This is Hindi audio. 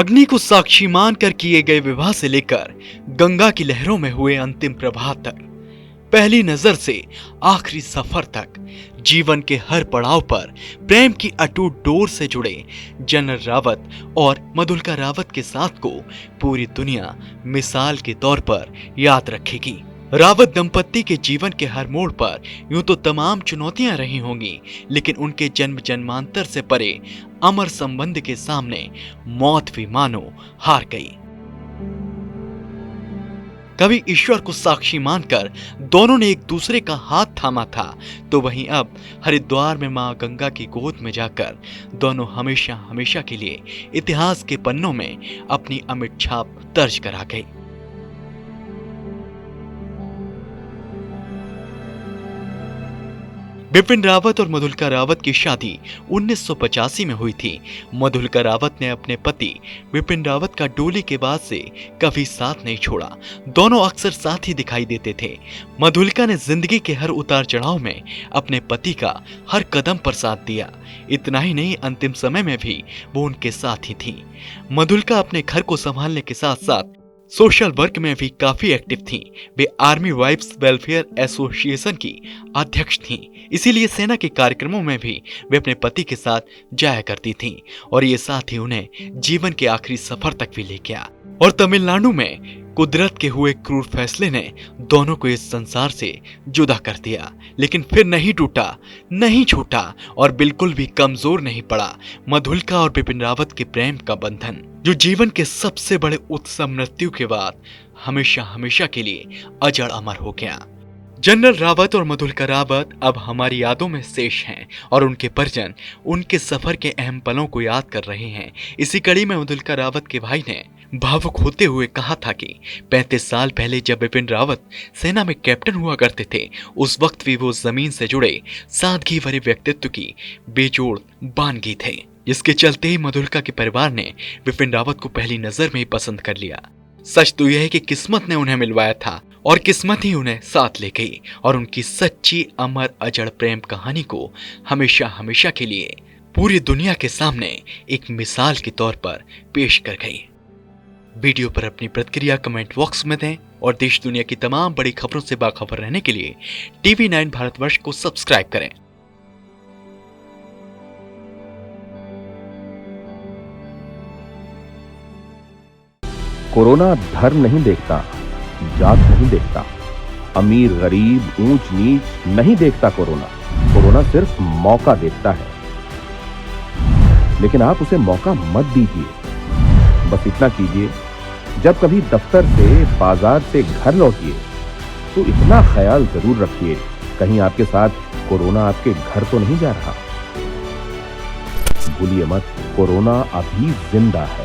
अग्नि को साक्षी मानकर किए गए विवाह से लेकर गंगा की लहरों में हुए अंतिम प्रभात तक, पहली नजर से आखिरी सफर तक, जीवन के हर पड़ाव पर प्रेम की अटूट डोर से जुड़े जनरल रावत और मधुलिका रावत के साथ को पूरी दुनिया मिसाल के तौर पर याद रखेगी। रावत दंपत्ति के जीवन के हर मोड़ पर यूं तो तमाम चुनौतियां रही होंगी, लेकिन उनके जन्म जन्मांतर से परे अमर संबंध के सामने मौत भी मानो हार गई। कभी ईश्वर को साक्षी मानकर दोनों ने एक दूसरे का हाथ थामा था, तो वहीं अब हरिद्वार में मां गंगा की गोद में जाकर दोनों हमेशा हमेशा के लिए इतिहास के पन्नों में अपनी अमिट छाप दर्ज करा गई। बिपिन रावत और मधुलिका रावत की शादी 1985 में हुई थी। मधुलिका रावत ने अपने पति बिपिन रावत का डोली के बाद से कभी साथ नहीं छोड़ा। दोनों अक्सर साथ ही दिखाई देते थे। मधुलिका ने जिंदगी के हर उतार चढ़ाव में अपने पति का हर कदम पर साथ दिया। इतना ही नहीं, अंतिम समय में भी वो उनके साथ ही थी। मधुलिका अपने घर को संभालने के साथ साथ सोशल वर्क में भी काफी एक्टिव थीं। वे आर्मी वाइफ्स वेलफेयर एसोसिएशन की अध्यक्ष थीं। इसीलिए सेना के कार्यक्रमों में भी वे अपने पति के साथ जाया करती थीं और ये साथ ही उन्हें जीवन के आखिरी सफर तक भी ले गया। और तमिलनाडु में कुदरत के हुए क्रूर फैसले ने दोनों को इस संसार से जुदा कर दिया, लेकिन फिर नहीं टूटा, नहीं छूटा और बिल्कुल भी कमजोर नहीं पड़ा मधुलिका और बिपिन रावत के प्रेम का बंधन, जो जीवन के सबसे बड़े उत्सव मृत्यु के बाद हमेशा हमेशा के लिए अजड़ अमर हो गया। जनरल रावत और मधुलिका रावत अब हमारी यादों में शेष हैं और उनके परिजन उनके सफर के अहम पलों को याद कर रहे हैं। इसी कड़ी में मधुलिका रावत के भाई ने भावुक होते हुए कहा था कि 35 साल पहले जब बिपिन रावत सेना में कैप्टन हुआ करते थे, उस वक्त भी वो जमीन से जुड़े सादगी भरे व्यक्तित्व की बेजोड़ बानगी थे, जिसके चलते ही मधुलिका के परिवार ने बिपिन रावत को पहली नजर में ही पसंद कर लिया। सच तो यह है कि किस्मत ने उन्हें मिलवाया था और किस्मत ही उन्हें साथ ले गई और उनकी सच्ची अमर अजड़ प्रेम कहानी को हमेशा हमेशा के लिए पूरी दुनिया के सामने एक मिसाल के तौर पर पेश कर गई। वीडियो पर अपनी प्रतिक्रिया कमेंट बॉक्स में दें और देश दुनिया की तमाम बड़ी खबरों से बाखबर रहने के लिए TV9 भारतवर्ष को सब्सक्राइब करें। कोरोना धर्म नहीं देखता, जात नहीं देखता, अमीर गरीब ऊंच नीच नहीं देखता। कोरोना सिर्फ मौका देखता है, लेकिन आप उसे मौका मत दीजिए। बस इतना कीजिए, जब कभी दफ्तर से बाजार से घर लौटिए तो इतना ख्याल जरूर रखिए कहीं आपके साथ कोरोना आपके घर तो नहीं जा रहा। भूलिए मत, कोरोना अभी जिंदा है।